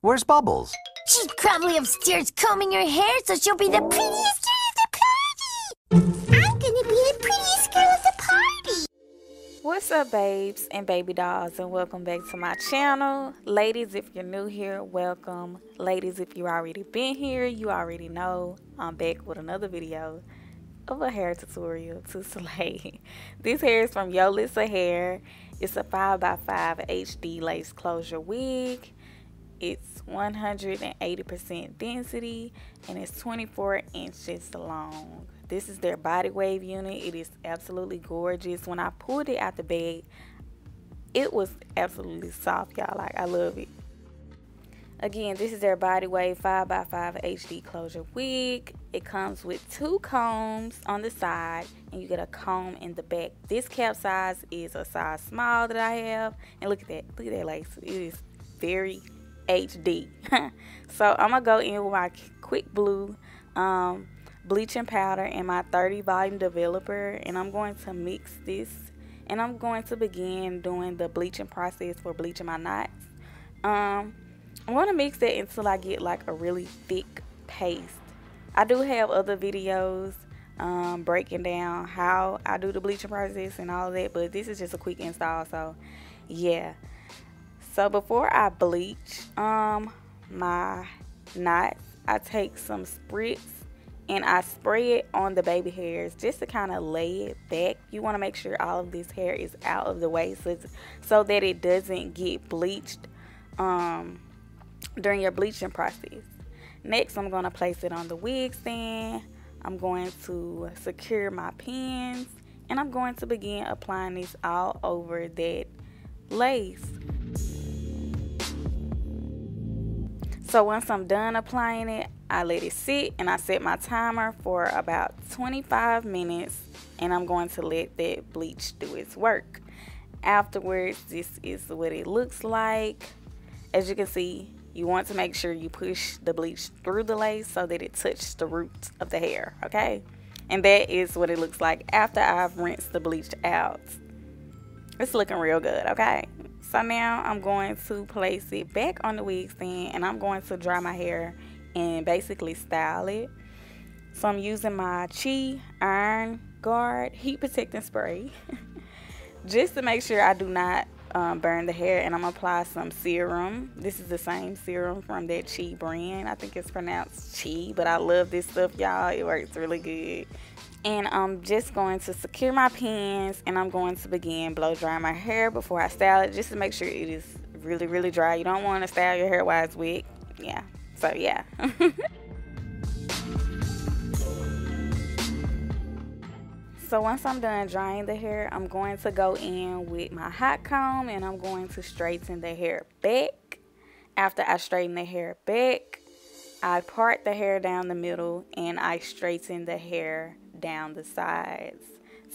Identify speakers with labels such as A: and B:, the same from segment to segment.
A: Where's Bubbles?
B: She's probably upstairs combing her hair so she'll be the prettiest girl at the party. I'm gonna be the prettiest girl at the party.
C: What's up, babes and baby dolls, and welcome back to my channel. Ladies, if you're new here, welcome. Ladies, if you already been here, you already know I'm back with another video of a hair tutorial to slay. This hair is from Yolissa Hair. It's a 5x5 HD lace closure wig. It's 180% density and it's 24 inches long. This is their body wave unit. It is absolutely gorgeous. When I pulled it out the bag, it was absolutely soft, y'all. Like, I love it. Again, this is their body wave 5x5 HD closure wig. It comes with 2 combs on the side and you get a comb in the back. This cap size is a size small that I have. And look at that lace. It is very HD. So I'm gonna go in with my quick blue bleaching powder and my 30 volume developer, and I'm going to mix this, and I'm going to begin doing the bleaching process for bleaching my knots. I'm going to mix that until I get like a really thick paste. I do have other videos breaking down how I do the bleaching process and all of that, but this is just a quick install. So yeah, so before I bleach my knots, I take some spritz and I spray it on the baby hairs just to kind of lay it back. You want to make sure all of this hair is out of the way so that it doesn't get bleached during your bleaching process. Next, I'm going to place it on the wig stand. I'm going to secure my pins and I'm going to begin applying this all over that lace. So once I'm done applying it, I let it sit and I set my timer for about 25 minutes, and I'm going to let that bleach do its work. Afterwards, this is what it looks like. As you can see, you want to make sure you push the bleach through the lace so that it touches the roots of the hair, okay? And that is what it looks like after I've rinsed the bleach out. It's looking real good, okay? So now I'm going to place it back on the wig stand and I'm going to dry my hair and basically style it. So I'm using my Chi Iron Guard heat protecting spray just to make sure I do not burn the hair, and I'm gonna apply some serum. This is the same serum from that Chi brand. I think it's pronounced Chi, but I love this stuff, y'all. It works really good. And I'm just going to secure my pins and I'm going to begin blow drying my hair before I style it, just to make sure it is really, really dry. You don't want to style your hair while it's wet. Yeah. So yeah. So once I'm done drying the hair, I'm going to go in with my hot comb and I'm going to straighten the hair back. After I straighten the hair back, I part the hair down the middle and I straighten the hair down the sides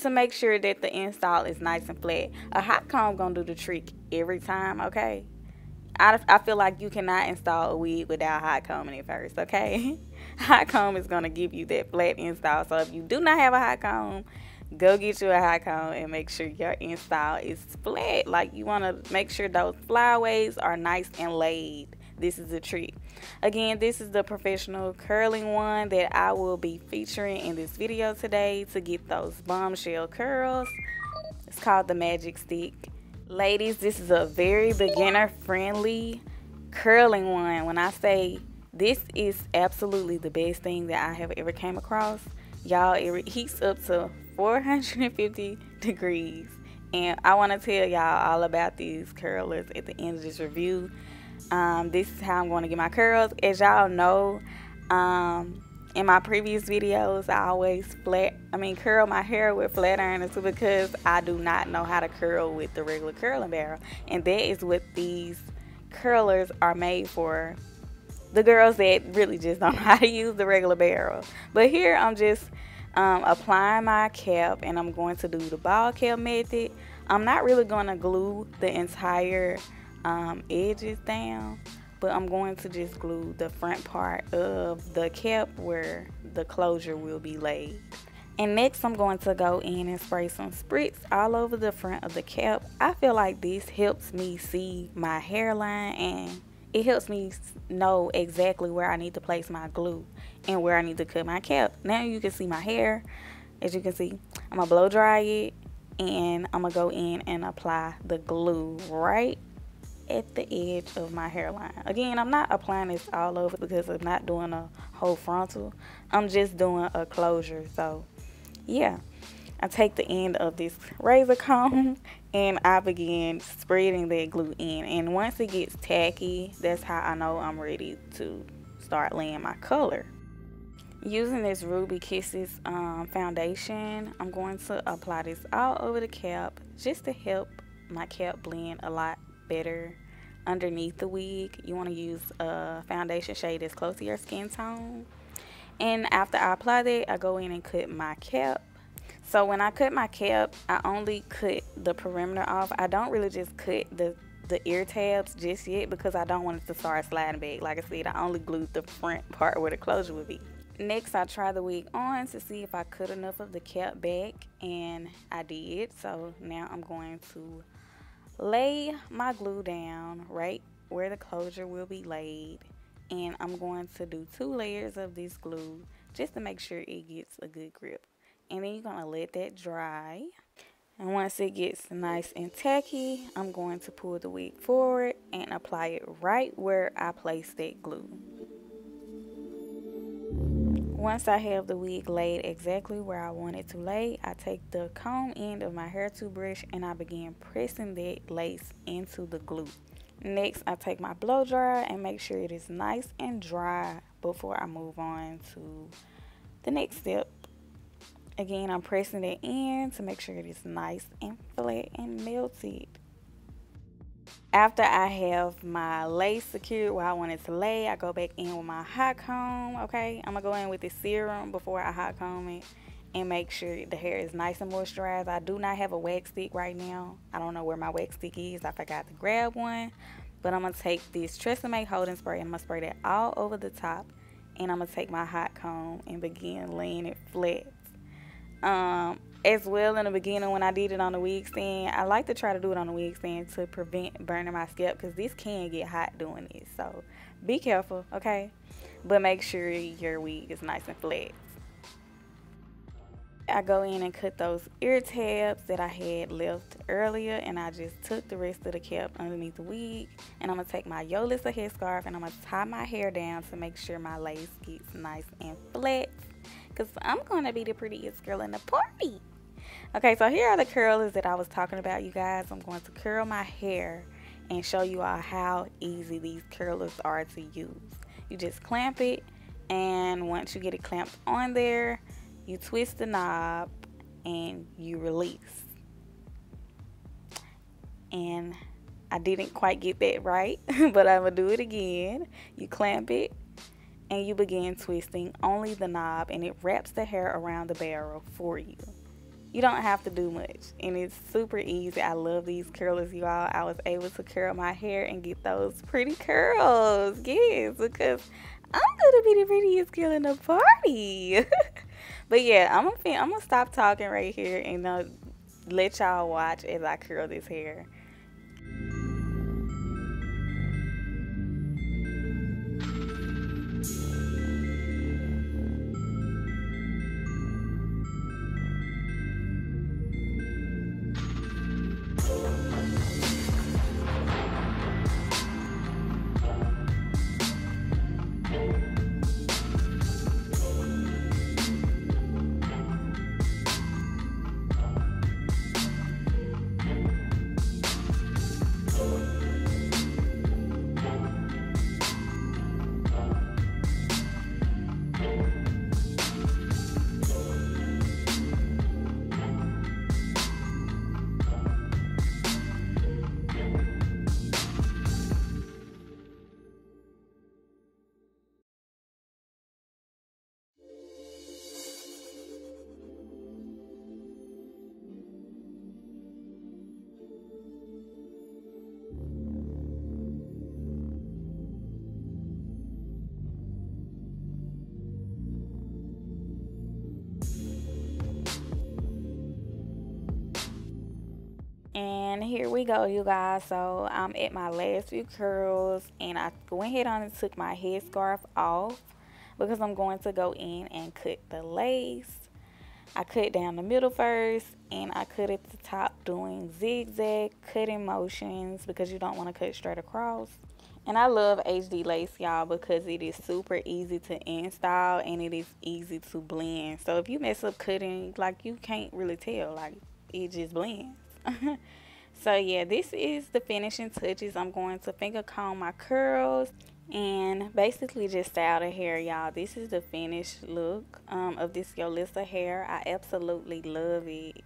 C: to make sure that the install is nice and flat. A hot comb gonna do the trick every time, okay? I feel like you cannot install a wig without hot combing it first, okay? Hot comb is gonna give you that flat install. So if you do not have a hot comb, go get you a hot comb and make sure your install is flat. Like, you want to make sure those flyaways are nice and laid. This is the trick. Again, this is the professional curling one that I will be featuring in this video today to get those bombshell curls. It's called the Magic Stick. Ladies, this is a very beginner friendly curling one. When I say this is absolutely the best thing that I have ever came across, y'all, it heats up to 450 degrees. And I want to tell y'all all about these curlers at the end of this review. This is how I'm going to get my curls. As y'all know, in my previous videos, I always curl my hair with flat ironers because I do not know how to curl with the regular curling barrel. And that is what these curlers are made for. The girls that really just don't know how to use the regular barrel. But here I'm just applying my cap and I'm going to do the ball cap method. I'm not really going to glue the entire edges down, but I'm going to just glue the front part of the cap where the closure will be laid. And next I'm going to go in and spray some spritz all over the front of the cap. I feel like this helps me see my hairline and it helps me know exactly where I need to place my glue and where I need to cut my cap. Now you can see my hair. As you can see, I'm going to blow dry it, and I'm going to go in and apply the glue right at the edge of my hairline. Again, I'm not applying this all over because I'm not doing a whole frontal. I'm just doing a closure. So yeah, I take the end of this razor comb and I begin spreading that glue in. And once it gets tacky, that's how I know I'm ready to start laying my color. Using this Ruby Kisses foundation, I'm going to apply this all over the cap just to help my cap blend a lot better underneath the wig. You want to use a foundation shade that's close to your skin tone. And after I apply that, I go in and cut my cap. So when I cut my cap, I only cut the perimeter off. I don't really just cut the ear tabs just yet because I don't want it to start sliding back. Like I said, I only glued the front part where the closure would be. Next, I try the wig on to see if I cut enough of the cap back, and I did. So now I'm going to lay my glue down right where the closure will be laid, and I'm going to do 2 layers of this glue just to make sure it gets a good grip. And then you're going to let that dry. And once it gets nice and tacky, I'm going to pull the wig forward and apply it right where I placed that glue. Once I have the wig laid exactly where I want it to lay, I take the comb end of my hair toothbrush and I begin pressing that lace into the glue. Next, I take my blow dryer and make sure it is nice and dry before I move on to the next step. Again, I'm pressing it in to make sure it is nice and flat and melted. After I have my lace secured where I want it to lay, I go back in with my hot comb, okay? I'm going to go in with the serum before I hot comb it and make sure the hair is nice and moisturized. I do not have a wax stick right now. I don't know where my wax stick is. I forgot to grab one. But I'm going to take this Tresemme holding spray and I'm going to spray that all over the top. And I'm going to take my hot comb and begin laying it flat. As well, in the beginning when I did it on the wig stand, I like to try to do it on the wig stand to prevent burning my scalp because this can get hot doing this. So be careful, okay? But make sure your wig is nice and flat. I go in and cut those ear tabs that I had left earlier, and I just took the rest of the cap underneath the wig, and I'm going to take my Yolissa Hair scarf and I'm going to tie my hair down to make sure my lace gets nice and flat, because I'm going to be the prettiest girl in the party. Okay, so here are the curlers that I was talking about, you guys. I'm going to curl my hair and show you all how easy these curlers are to use. You just clamp it, and once you get it clamped on there, you twist the knob and you release. And I didn't quite get that right, but I'm going to do it again. You clamp it and you begin twisting only the knob, and it wraps the hair around the barrel for you. You don't have to do much, and it's super easy. I love these curlers, you all. I was able to curl my hair and get those pretty curls. Yes, because I'm going to be the prettiest girl in the party. But yeah, I'm gonna stop talking right here and let y'all watch as I curl this hair. And here we go, you guys. So I'm at my last few curls, and I went ahead on and took my headscarf off because I'm going to go in and cut the lace. I cut down the middle first, and I cut at the top doing zigzag cutting motions because you don't want to cut straight across. And I love HD lace, y'all, because it is super easy to install and it is easy to blend. So if you mess up cutting, like, you can't really tell, like, it just blends. So yeah, this is the finishing touches. I'm going to finger comb my curls and basically just style the hair, y'all. This is the finished look of this Yolissa hair. I absolutely love it.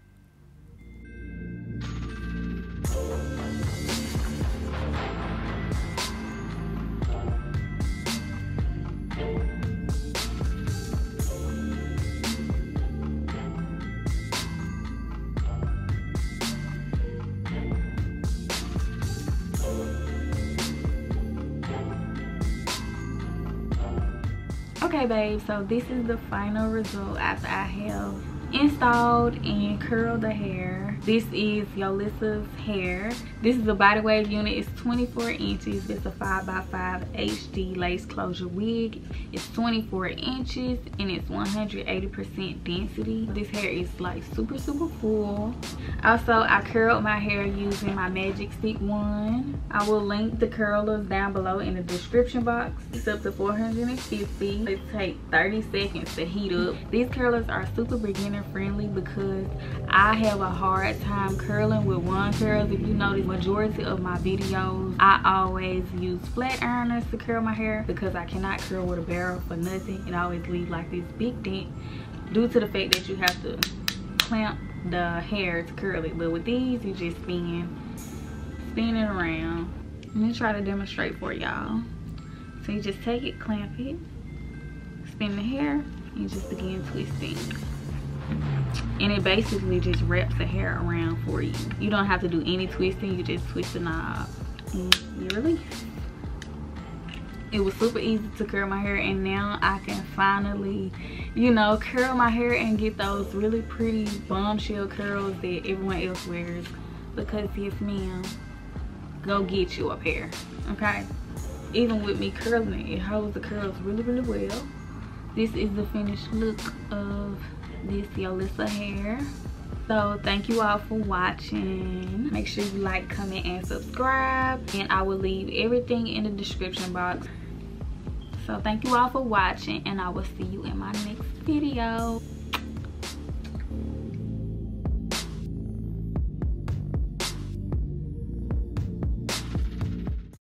C: Okay, babe, so this is the final result after I have installed and curled the hair. This is Yolissa's hair. This is a body wave unit. It's 24 inches. It's a 5x5 HD lace closure wig. It's 24 inches and it's 180% density. This hair is like super full. Also, I curled my hair using my magic stick wand. I will link the curlers down below in the description box. It's up to 450. It takes 30 seconds to heat up. These curlers are super beginner friendly because I have a hard time curling with wand curls. If you notice, majority of my videos I always use flat ironers to curl my hair because I cannot curl with a barrel for nothing. It always leaves like this big dent due to the fact that you have to clamp the hair to curl it. But with these, you just spin it around. Let me try to demonstrate for y'all. So you just take it, clamp it, spin the hair, and just begin twisting. And it basically just wraps the hair around for you. You don't have to do any twisting. You just twist the knob and you release. It was super easy to curl my hair, and now I can finally, you know, curl my hair and get those really pretty bombshell curls that everyone else wears. Because yes, ma'am, go get you a pair, okay? Even with me curling it, it holds the curls really well. This is the finished look of this Yolissa hair. So thank you all for watching. Make sure you like, comment, and subscribe, and I will leave everything in the description box. So thank you all for watching, and I will see you in my next video.